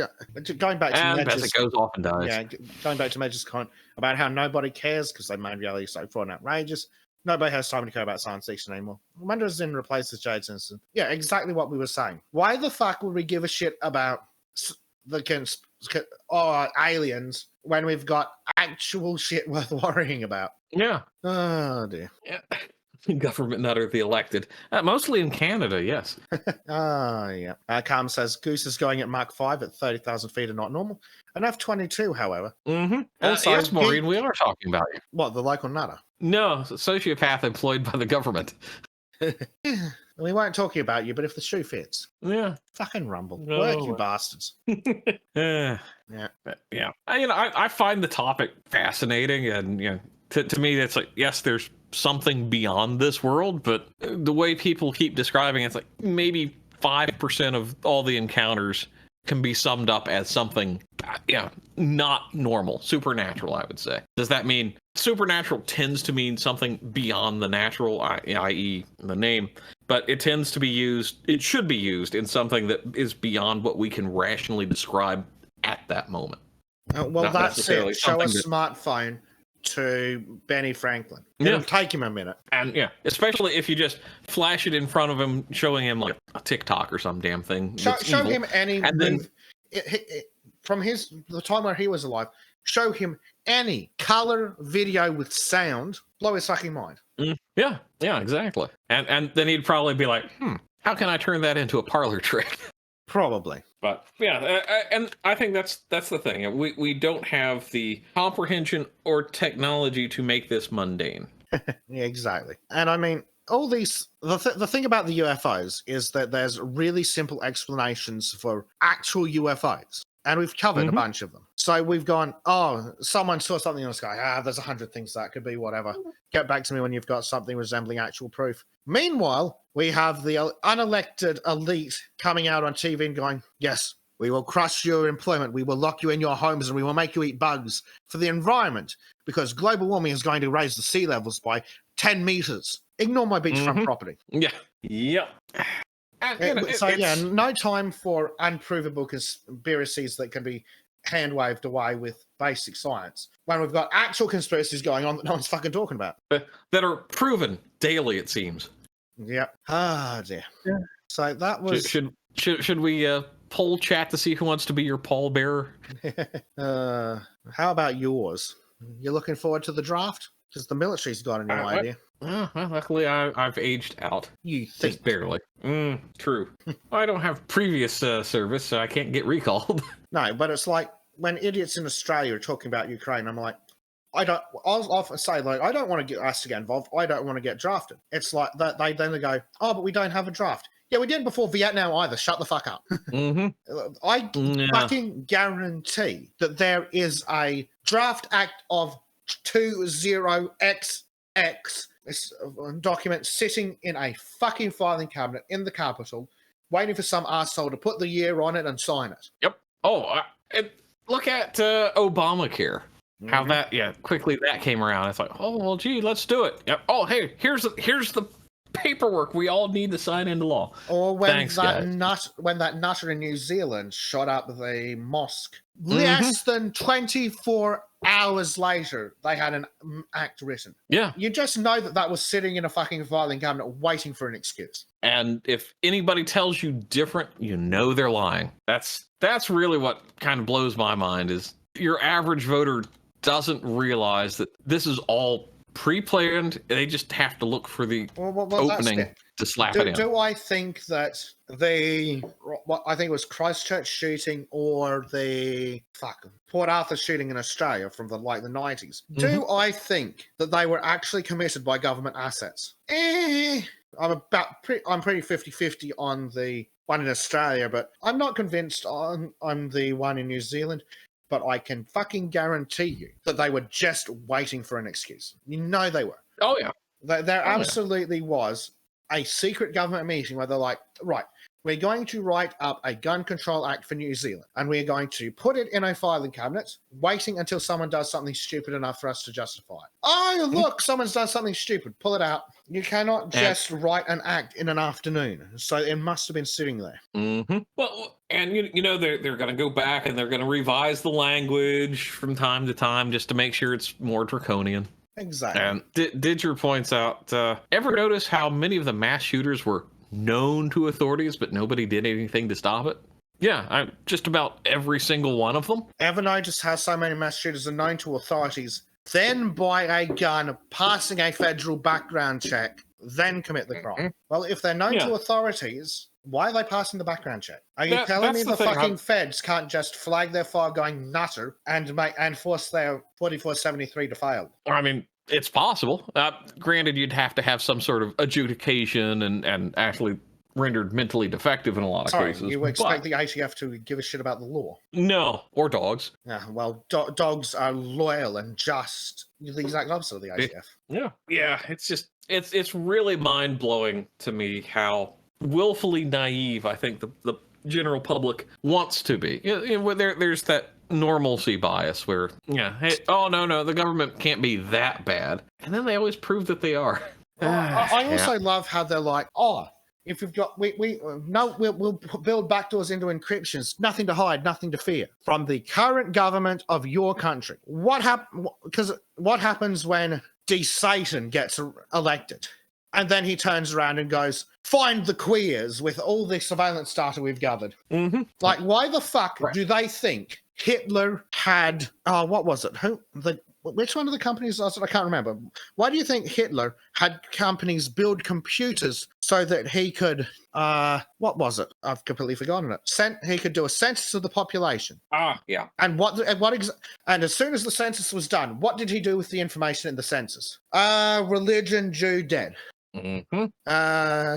Speaker 1: going back to
Speaker 2: as it goes off and dies.
Speaker 1: Yeah, going back to Medge's comment about how nobody cares because they made reality so fraught and outrageous. Nobody has time to care about science fiction anymore. Wonder has been replaced with Jade Simpson. Yeah, exactly what we were saying. Why the fuck would we give a shit about the aliens when we've got actual shit worth worrying about?
Speaker 2: Yeah.
Speaker 1: Oh, dear.
Speaker 2: Yeah. Government nutter the elected. Mostly in Canada, yes.
Speaker 1: Yeah. Carm says Goose is going at Mach 5 at 30,000 feet and not normal. An F-22, however.
Speaker 2: Mm-hmm. Also, yes, Maureen, we are talking about you.
Speaker 1: What, the local nutter?
Speaker 2: No, it's a sociopath employed by the government.
Speaker 1: We weren't talking about you, but if the shoe fits.
Speaker 2: Yeah.
Speaker 1: Fucking rumble. Working bastards.
Speaker 2: Yeah. I find the topic fascinating, and to me, it's like, yes, there's something beyond this world, but the way people keep describing it's like maybe 5% of all the encounters can be summed up as something, not normal, supernatural, I would say. Does that mean supernatural tends to mean something beyond the natural, i.e. the name, but it tends to be used, it should be used in something that is beyond what we can rationally describe at that moment.
Speaker 1: Well, that's it. Show a smartphone to Benny Franklin. It'll take him a minute.
Speaker 2: And especially if you just flash it in front of him, showing him like a TikTok or some damn thing.
Speaker 1: Show him any, and then from the time where he was alive, show him any color video with sound, blow his fucking mind.
Speaker 2: Yeah, exactly. And then he'd probably be like, how can I turn that into a parlor trick?
Speaker 1: Probably.
Speaker 2: But and I think that's the thing. We don't have the comprehension or technology to make this mundane.
Speaker 1: Yeah, exactly. And I mean, all these, the thing about the UFOs is that there's really simple explanations for actual UFOs. And we've covered a bunch of them. So we've gone, someone saw something in the sky. There's 100 things that could be whatever. Get back to me when you've got something resembling actual proof. Meanwhile, we have the unelected elite coming out on TV and going, yes, we will crush your employment. We will lock you in your homes and we will make you eat bugs for the environment because global warming is going to raise the sea levels by 10 meters. Ignore my beachfront property.
Speaker 2: Yeah. Yep.
Speaker 1: No time for unprovable conspiracies that can be hand-waved away with basic science when we've got actual conspiracies going on that no one's fucking talking about.
Speaker 2: That are proven daily, it seems.
Speaker 1: Yep. Dear. Yeah. So that was...
Speaker 2: Should we poll chat to see who wants to be your pallbearer?
Speaker 1: How about yours? You looking forward to the draft? Because the military's got a new idea.
Speaker 2: Well, luckily I've aged out.
Speaker 1: You think?
Speaker 2: Just barely. True. I don't have previous service, so I can't get recalled.
Speaker 1: No, but it's like when idiots in Australia are talking about Ukraine, I'm like, I'll often say, like, I don't want to get us to get involved. I don't want to get drafted. It's like that they go, but we don't have a draft. Yeah, we didn't before Vietnam either. Shut the fuck up. I fucking guarantee that there is a draft act of 20XX document sitting in a fucking filing cabinet in the Capitol, waiting for some asshole to put the year on it and sign it.
Speaker 2: Yep. Oh, look at Obamacare. How that, quickly that came around. It's like, oh, well, gee, let's do it. Yep. Oh, hey, here's the paperwork we all need to sign into law.
Speaker 1: Or when that nutter in New Zealand shot up the mosque, less than 24 hours later, they had an act written.
Speaker 2: Yeah.
Speaker 1: You just know that was sitting in a fucking filing cabinet waiting for an excuse.
Speaker 2: And if anybody tells you different, you know they're lying. That's really what kind of blows my mind, is your average voter doesn't realize that this is all pre-planned. They just have to look for the opening to slap it in.
Speaker 1: Do I think that I think it was Christchurch shooting or the Port Arthur shooting in Australia from the 90s? Do I think that they were actually committed by government assets? I'm pretty 50-50 on the one in Australia, but I'm not convinced on the one in New Zealand. But I can fucking guarantee you that they were just waiting for an excuse. You know they were.
Speaker 2: Oh, yeah.
Speaker 1: There absolutely was a secret government meeting where they're like, right, we're going to write up a gun control act for New Zealand, and we're going to put it in a filing cabinet, waiting until someone does something stupid enough for us to justify it. Oh, look, someone's done something stupid. Pull it out. You cannot just write an act in an afternoon. So it must have been sitting there.
Speaker 2: Well, and you know they're going to go back and they're going to revise the language from time to time just to make sure it's more draconian.
Speaker 1: Exactly.
Speaker 2: And Didger points out, ever notice how many of the mass shooters were known to authorities, but nobody did anything to stop it? Yeah, just about every single one of them.
Speaker 1: Ever notice how so many mass shooters are known to authorities, then buy a gun, passing a federal background check, then commit the crime? Well, if they're known to authorities, why are they passing the background check? Are you telling me the fucking feds can't just flag their file going nutter and force their 4473 to fail?
Speaker 2: I mean, it's possible. Granted, you'd have to have some sort of adjudication and actually rendered mentally defective in a lot of cases.
Speaker 1: You expect the ATF to give a shit about the law?
Speaker 2: No, or dogs.
Speaker 1: Yeah, well, dogs are loyal and just. The exact opposite of the ATF.
Speaker 2: Yeah. It's just it's really mind blowing to me how willfully naive I think the general public wants to be. There's that normalcy bias where hey, oh no, the government can't be that bad, and then they always prove that they are.
Speaker 1: I also love how they're like, if we've got we'll build backdoors into encryptions, nothing to hide, nothing to fear from the current government of your country. What happens when D. Satan gets elected? And then he turns around and goes, find the queers with all the surveillance data we've gathered. Like, why the fuck do they think Hitler had, what was it? Which one of the companies was it? I can't remember. Why do you think Hitler had companies build computers so that he could, what was it? I've completely forgotten it. He could do a census of the population.
Speaker 2: Yeah.
Speaker 1: And and as soon as the census was done, what did he do with the information in the census? Religion, Jew, dead.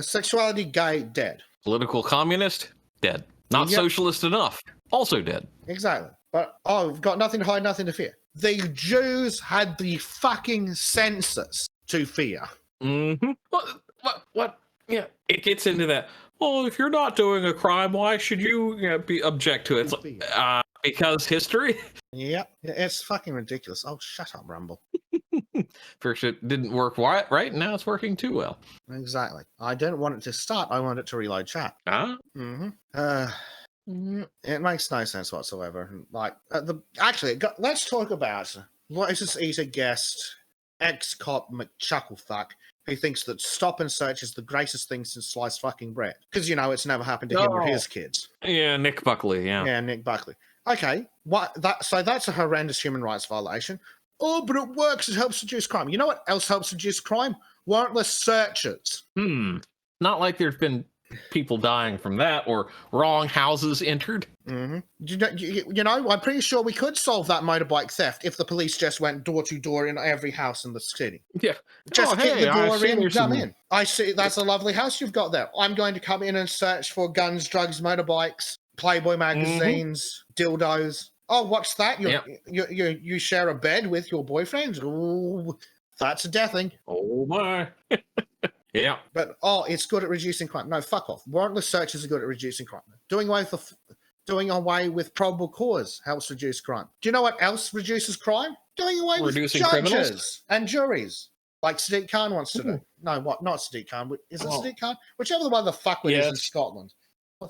Speaker 1: Sexuality, gay, dead.
Speaker 2: Political communist, dead. Not socialist enough, also dead.
Speaker 1: Exactly. But we've got nothing to hide, nothing to fear. The Jews had the fucking census to fear.
Speaker 2: What? Yeah, it gets into that. Well, if you're not doing a crime, why should you be object to it? It's like, because history.
Speaker 1: Yep, it's fucking ridiculous. Oh, shut up, Rumble.
Speaker 2: First it didn't work right, now it's working too well.
Speaker 1: Exactly. I didn't want it to start. I wanted it to reload chat. It makes no sense whatsoever. Like, let's talk about Lotus Eater guest, ex-cop McChucklefuck, who thinks that stop and search is the greatest thing since sliced fucking bread. Because, it's never happened to him or his kids.
Speaker 2: Yeah, Nick Buckley,
Speaker 1: Yeah, Nick Buckley. Okay, so that's a horrendous human rights violation. Oh, but it works. It helps reduce crime. You know what else helps reduce crime? Warrantless searches.
Speaker 2: Not like there's been people dying from that or wrong houses entered.
Speaker 1: Mm-hmm. You know, I'm pretty sure we could solve that motorbike theft if the police just went door to door in every house in the city.
Speaker 2: Yeah.
Speaker 1: Just kick the door in, come in. I see, that's a lovely house you've got there. I'm going to come in and search for guns, drugs, motorbikes, Playboy magazines, dildos. Oh, what's that? You share a bed with your boyfriend? Ooh, that's a death thing.
Speaker 2: Oh, my. Yeah.
Speaker 1: But, it's good at reducing crime. No, fuck off. Warrantless searches are good at reducing crime. Doing away with probable cause helps reduce crime. Do you know what else reduces crime? Doing away with judges criminals and juries, like Sadiq Khan wants to do. No, what? Not Sadiq Khan. Is it Sadiq Khan? Whichever one the fuck is in Scotland.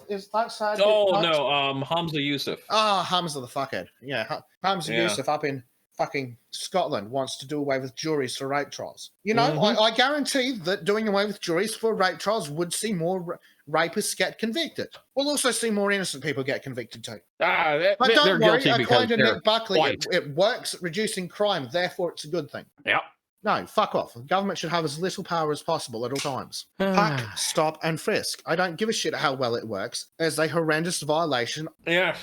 Speaker 1: Is that sad?
Speaker 2: Oh, no, Hamza Yusuf.
Speaker 1: Hamza the fuckhead. Yeah, Hamza Yusuf up in fucking Scotland wants to do away with juries for rape trials. You know, I guarantee that doing away with juries for rape trials would see more rapists get convicted. We'll also see more innocent people get convicted too.
Speaker 2: But don't worry, according
Speaker 1: to Nick Buckley, it works at reducing crime, therefore it's a good thing.
Speaker 2: Yeah.
Speaker 1: No, fuck off. The government should have as little power as possible at all times. Pack, stop, and frisk. I don't give a shit how well it works. As a horrendous violation.
Speaker 2: Yes.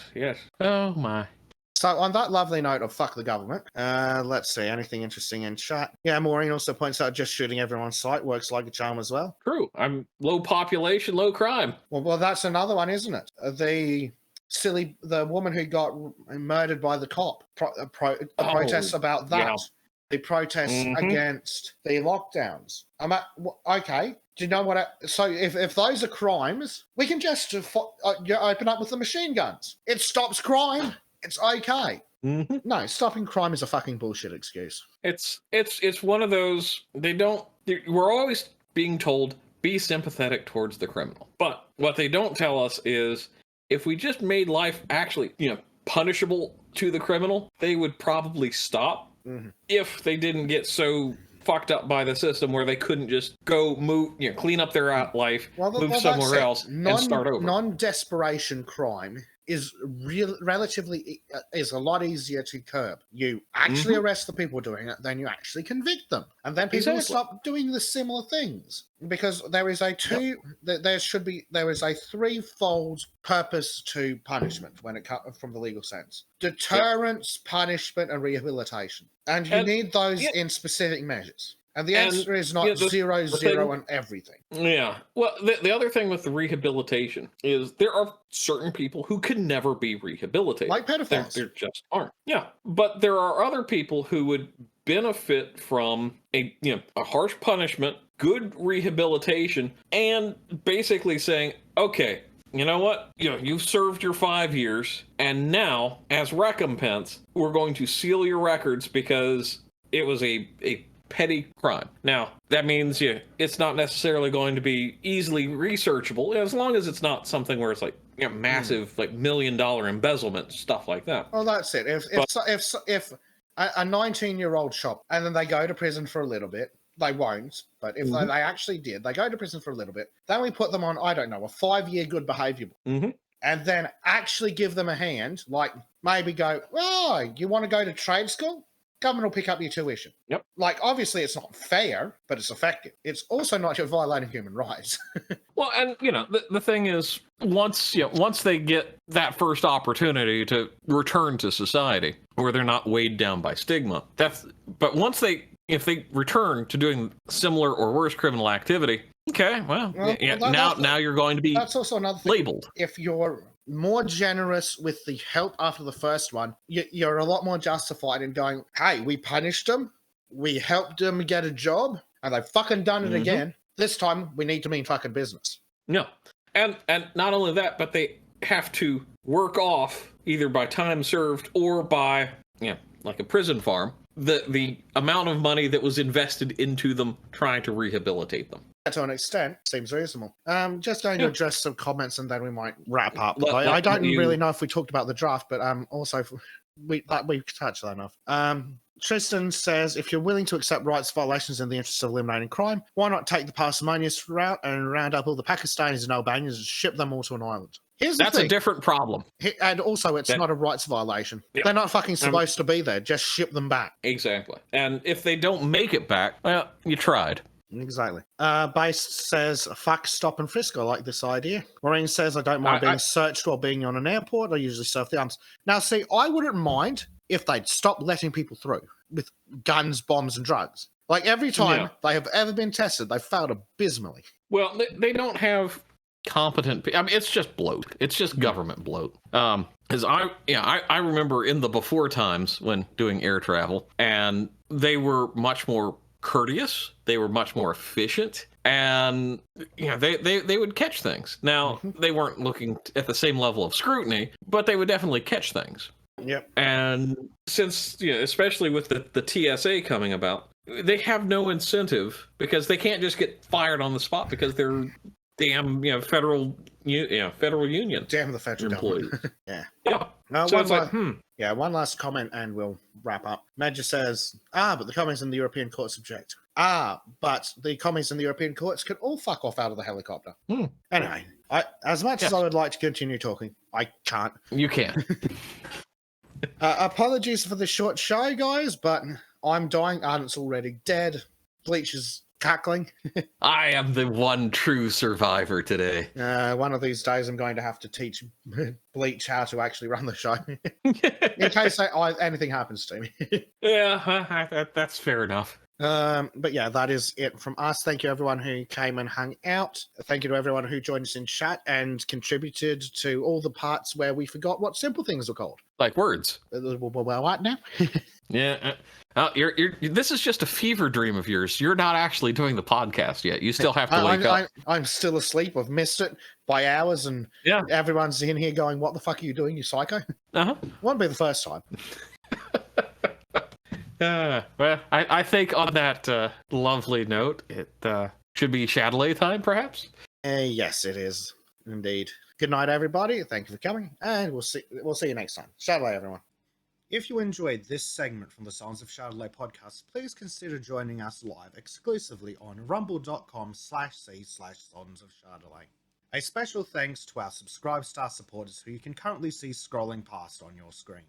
Speaker 2: Oh, my.
Speaker 1: So on that lovely note of fuck the government, let's see, anything interesting in chat? Yeah, Maureen also points out just shooting everyone on sight works like a charm as well.
Speaker 2: True. I'm low population, low crime.
Speaker 1: Well, that's another one, isn't it? The woman who got murdered by the cop, protests about that. Yeah. The protests against the lockdowns. Okay. Do you know what? So if those are crimes, we can just open up with the machine guns. It stops crime. It's okay. No, stopping crime is a fucking bullshit excuse.
Speaker 2: It's one of those. We're always being told be sympathetic towards the criminal, but what they don't tell us is if we just made life actually, punishable to the criminal, they would probably stop. If they didn't get so fucked up by the system where they couldn't just go move, clean up their life, move somewhere else, and start over.
Speaker 1: Non-desperation crime is relatively is a lot easier to curb. You actually arrest the people doing it, then you actually convict them, and then people will stop doing the similar things. Because there is a threefold purpose to punishment when it comes from the legal sense: deterrence, punishment, and rehabilitation. And you need those in specific measures. And the answer is not 0, 0, and everything.
Speaker 2: Yeah. Well, the other thing with the rehabilitation is there are certain people who can never be rehabilitated.
Speaker 1: Like pedophiles.
Speaker 2: There just aren't. Yeah. But there are other people who would benefit from a harsh punishment, good rehabilitation, and basically saying, okay, you know what? You've served your 5 years, and now, as recompense, we're going to seal your records because it was a petty crime. Now, that means it's not necessarily going to be easily researchable, as long as it's not something where it's like massive, like $1 million embezzlement, stuff like that.
Speaker 1: Well, that's it. If a 19-year-old shop, and then they go to prison for a little bit, they won't, but if they actually did, they go to prison for a little bit, then we put them on, I don't know, a 5-year good behavior. And then actually give them a hand, like maybe go, you want to go to trade school? Government will pick up your tuition.
Speaker 2: Yep.
Speaker 1: Like, obviously, it's not fair, but it's effective. It's also not violating human rights.
Speaker 2: Well, and, the thing is, once they get that first opportunity to return to society, where they're not weighed down by stigma, but if they return to doing similar or worse criminal activity, okay, now you're going to be
Speaker 1: that's also another thing.
Speaker 2: Labeled.
Speaker 1: If you're more generous with the help after the first one, you're a lot more justified in going, hey, we punished them, we helped them get a job, and they've fucking done it again. This time, we need to mean fucking business.
Speaker 2: No. And not only that, but they have to work off, either by time served or by, like a prison farm, the amount of money that was invested into them trying to rehabilitate them.
Speaker 1: To an extent, seems reasonable. Just going to address some comments and then we might wrap up. I don't really know if we talked about the draft, but also we touched that enough. Tristan says, if you're willing to accept rights violations in the interest of eliminating crime, why not take the parsimonious route and round up all the Pakistanis and Albanians and ship them all to an island?
Speaker 2: That's a different problem.
Speaker 1: And also, it's not a rights violation. Yeah. They're not fucking supposed to be there. Just ship them back.
Speaker 2: Exactly. And if they don't make it back, well, you tried.
Speaker 1: Exactly. Based says, fuck, stop and frisk. I like this idea. Maureen says, I don't mind being searched while being on an airport. I usually surf the arms. Now, see, I wouldn't mind if they'd stop letting people through with guns, bombs, and drugs. Like, every time they have ever been tested, they've failed abysmally.
Speaker 2: Well, they don't have competent. I mean, it's just bloat. It's just government bloat. Because I remember in the before times when doing air travel, and they were much more courteous. They were much more efficient, and they would catch things. Now they weren't looking at the same level of scrutiny, but they would definitely catch things.
Speaker 1: Yep.
Speaker 2: And since especially with the TSA coming about, they have no incentive because they can't just get fired on the spot because they're damn federal union.
Speaker 1: Damn the federal
Speaker 2: employees.
Speaker 1: Yeah.
Speaker 2: So it's like
Speaker 1: Yeah, one last comment and we'll wrap up. Major says, but the commies in the European courts object. But the commies in the European courts can all fuck off out of the helicopter. Anyway, as much as I would like to continue talking, I can't.
Speaker 2: You can't.
Speaker 1: Apologies for the short show, guys, but I'm dying. Arnott's already dead. Bleach is cackling.
Speaker 2: I am the one true survivor today.
Speaker 1: One of these days I'm going to have to teach Bleach how to actually run the show. In case anything happens to me.
Speaker 2: Yeah, that's fair enough.
Speaker 1: But yeah, that is it from us. Thank you everyone who came and hung out. Thank you to everyone who joined us in chat and contributed to all the parts wwhere we forgot what simple things were called.
Speaker 2: Like words.
Speaker 1: Well, what now?
Speaker 2: Yeah. This is just a fever dream of yours. You're not actually doing the podcast yet. You still have to wake up.
Speaker 1: I'm still asleep. I've missed it by hours, and everyone's in here going, "What the fuck are you doing, you psycho?" Won't be the first time.
Speaker 2: Well, I think on that lovely note, it should be Chatelet time, perhaps?
Speaker 1: Yes, it is. Indeed. Good night, everybody. Thank you for coming, and we'll see you next time. Chatelet, everyone. If you enjoyed this segment from the Sons of Chatelet podcast, please consider joining us live exclusively on rumble.com/c/Sons of Chatelet. A special thanks to our Subscribe Star supporters who you can currently see scrolling past on your screen.